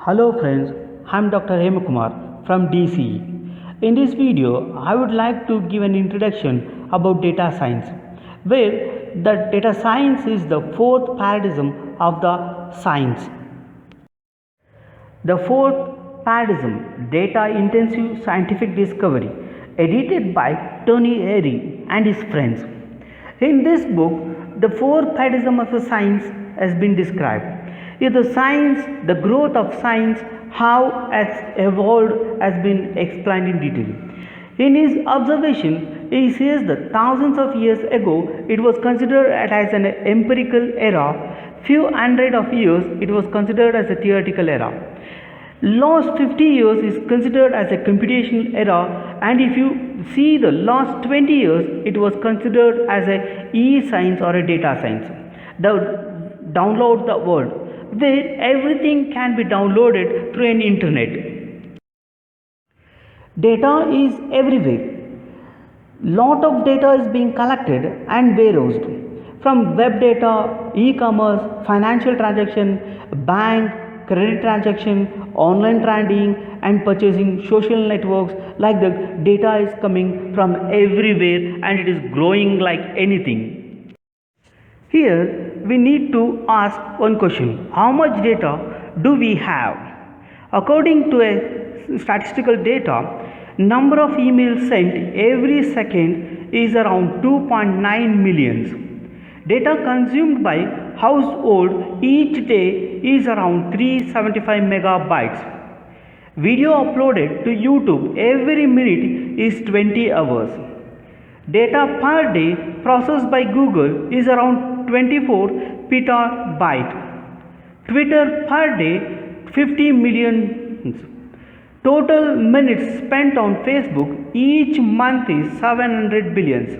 Hello friends, I'm Dr. Hemakumar from DCE. In this video, I would like to give an introduction about data science, where the data science is the fourth paradigm of the science. The fourth paradigm, data intensive scientific discovery, edited by Tony Airy and his friends. In this book, the fourth paradigm of the science has been described. Is the science, the growth of science, how it's evolved has been explained in detail. In his observation, he says that thousands of years ago it was considered as an empirical era. Few hundred of years it was considered as a theoretical era. Last 50 years is considered as a computational era, and if you see the last 20 years it was considered as a e-science or a data science. Download the world, where everything can be downloaded through an internet. Data is everywhere. Lot of data is being collected and warehoused, from web data, e-commerce, financial transaction, bank, credit transaction, online trading and purchasing, social networks. Like the data is coming from everywhere and it is growing like anything. Here we need to ask one question: how much data do we have? According to a statistical data, number of emails sent every second is around 2.9 millions. Data consumed by household each day is around 375 megabytes. Video uploaded to YouTube every minute is 20 hours. Data per day processed by Google is around 24 petabyte. Twitter per day 50 million. Total minutes spent on Facebook each month is 700 billions.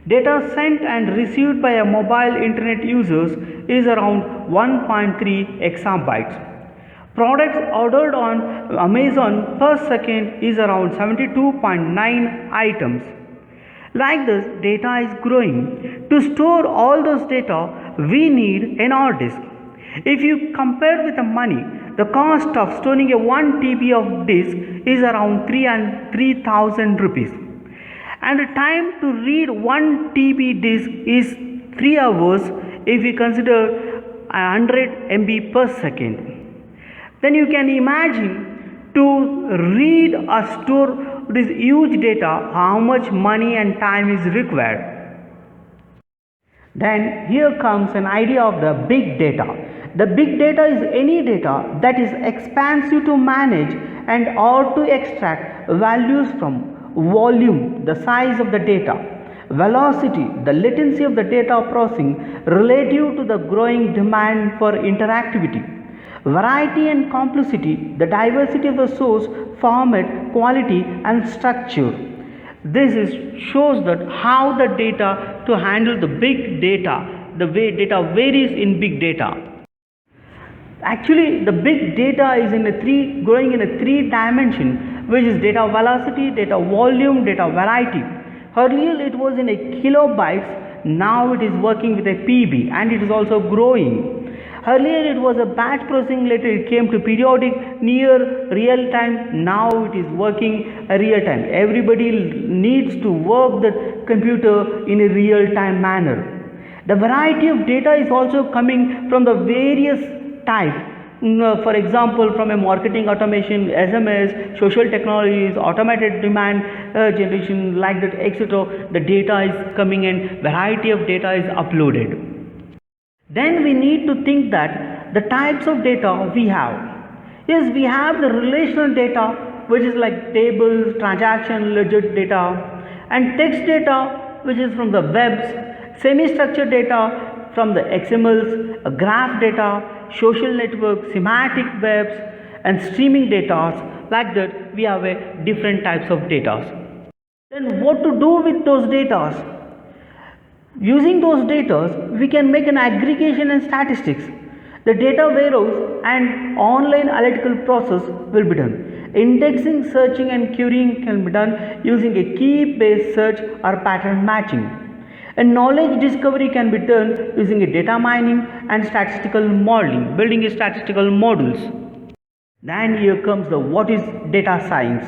Data sent and received by a mobile internet users is around 1.3 exabytes. Products ordered on Amazon per second is around 72.9 items. Like this, data is growing. To store all those data, we need an hard disk. If you compare with the money, the cost of storing a 1 TB of disk is around 3,000 rupees. And the time to read 1 TB disk is 3 hours if we consider 100 MB per second. Then you can imagine to read or store this huge data, how much money and time is required. Then here comes an idea of the big data. The big data is any data that is expansive to manage and or to extract values from. Volume, the size of the data. Velocity, the latency of the data processing relative to the growing demand for interactivity. Variety and complexity, the diversity of the source, format, quality and structure. Shows that how the data to handle the big data, the way data varies in big data. Actually, the big data is growing in a three dimension, which is data velocity, data volume, data variety. Earlier it was in a kilobytes, now it is working with a PB and it is also growing. Earlier it was a batch processing, later it came to periodic, near real time, now it is working a real time. Everybody needs to work the computer in a real time manner. The variety of data is also coming from the various type. For example, from a marketing automation, SMS, social technologies, automated demand generation, like that, etc. The data is coming and variety of data is uploaded. Then we need to think that the types of data we have. Yes, we have the relational data, which is like tables, transaction, ledger data, and text data, which is from the webs, semi-structured data from the XMLs, graph data, social networks, semantic webs and streaming data. Like that, we have different types of data. Then what to do with those data? Using those data, we can make an aggregation and statistics. The data warehouse and online analytical process will be done. Indexing, searching and querying can be done using a key-based search or pattern matching. And knowledge discovery can be done using a data mining and statistical modeling, building statistical models. Then here comes the what is data science.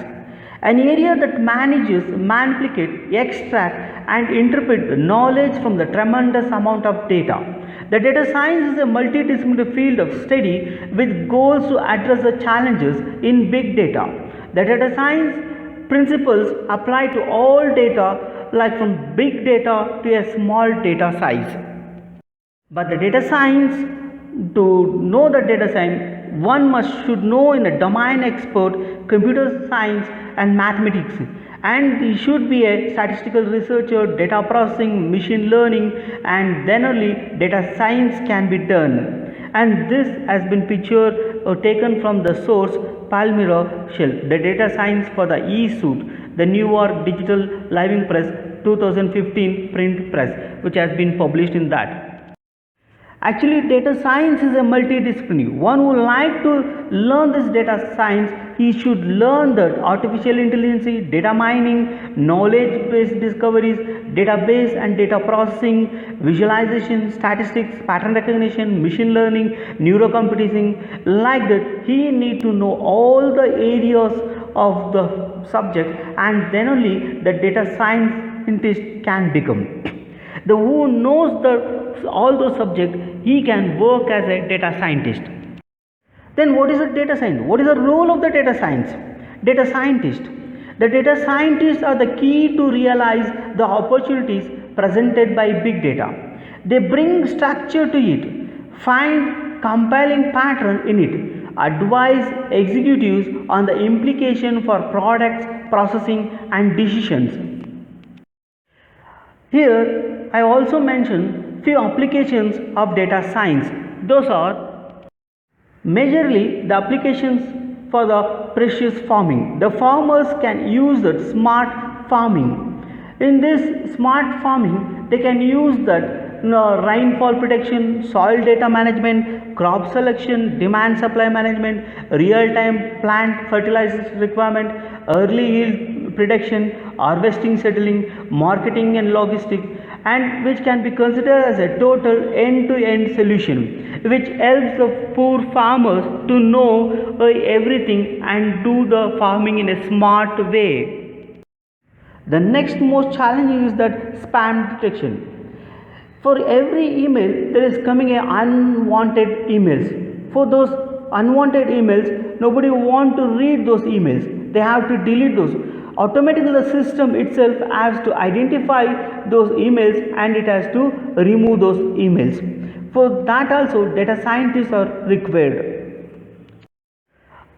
An area that manages, manipulate, extract and interpret the knowledge from the tremendous amount of data. The data science is a multidisciplinary field of study with goals to address the challenges in big data. The data science principles apply to all data, like from big data to a small data size. But the data science, to know the data science, one must should know in a domain expert, computer science and mathematics, and he should be a statistical researcher, data processing, machine learning, and then only data science can be done. And this has been pictured or taken from the source Palmyra Shell, the data science for the e-suit, the New York Digital Living Press 2015 print press, which has been published in that. Actually, data science is a multidisciplinary. One who like to learn this data science, he should learn that artificial intelligence, data mining, knowledge-based discoveries, database and data processing, visualization, statistics, pattern recognition, machine learning, neurocomputing. Like that, he need to know all the areas of the subject, and then only the data scientist can become. The who knows all those subjects, he can work as a data scientist. Then what is a data science? What is the role of the data science? Data scientist. The data scientists are the key to realize the opportunities presented by big data. They bring structure to it, find compelling pattern in it, advise executives on the implication for products, processing and decisions. Here I also mention few applications of data science. Those are majorly the applications for the precious farming. The farmers can use the smart farming. In this smart farming, they can use that rainfall prediction, soil data management, crop selection, demand supply management, real-time plant fertilizer requirement, early yield prediction, harvesting, settling, marketing and logistics, and which can be considered as a total end-to-end solution, which helps the poor farmers to know everything and do the farming in a smart way. The next most challenging is that spam detection. For every email there is coming a unwanted emails. For those unwanted emails, nobody want to read those emails. They have to delete those. Automatically the system itself has to identify those emails and it has to remove those emails. For that also data scientists are required.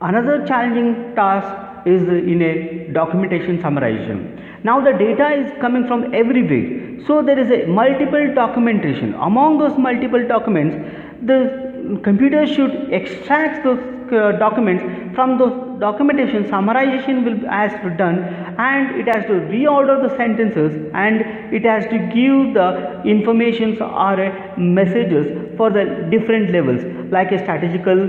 Another challenging task is in a documentation summarization. Now the data is coming from everywhere, so there is a multiple documentation. Among those multiple documents, the computer should extract those documents from those documentation. Summarization will has to done, and it has to reorder the sentences, and it has to give the informations or messages for the different levels, like a statistical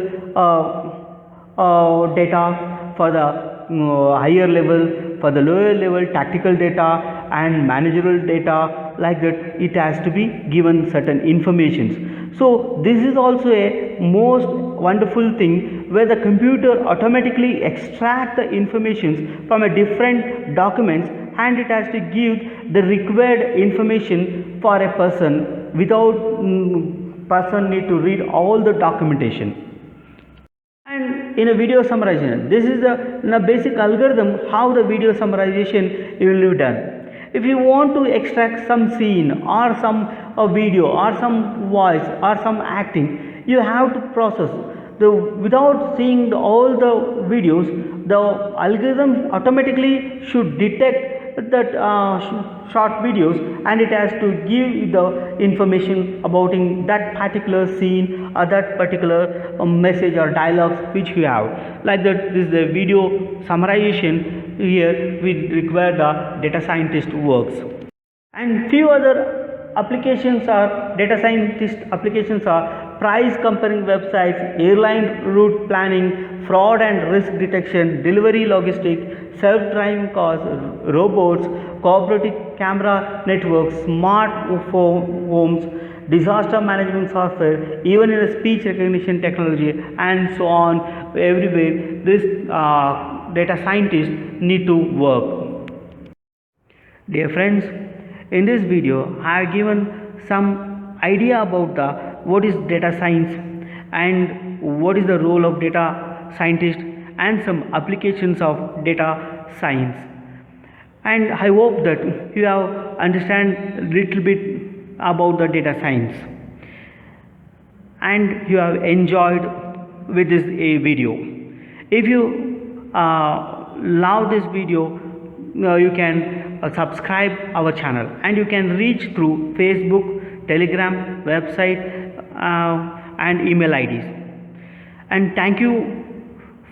data for the higher level, for the lower level tactical data and managerial data. Like that, it has to be given certain informations. So this is also a most wonderful thing where the computer automatically extract the informations from a different documents, and it has to give the required information for a person without person need to read all the documentation. And in a video summarization, this is the basic algorithm how the video summarization will be done. If you want to extract some scene or some video or some voice or some acting, you have to process without seeing all the videos. The algorithm automatically should detect that short videos, and it has to give the information about in that particular scene or that particular message or dialogues which you have. Like that, this is the video summarization. Here we require the data scientist works. And few other applications are data scientist applications are price comparing websites, airline route planning, fraud and risk detection, delivery logistics, self-driving cars, robots, cooperative camera networks, smart homes, disaster management software, even in a speech recognition technology, and so on. everywhere this data scientists need to work. Dear friends, in this video I have given some idea about the what is data science and what is the role of data scientist and some applications of data science. And I hope that you have understand little bit about the data science and you have enjoyed with this video. If you love this video, you can subscribe our channel and you can reach through Facebook, Telegram, website and email IDs. And thank you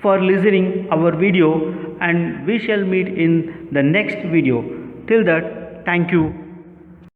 for listening our video, and we shall meet in the next video. Till that, thank you.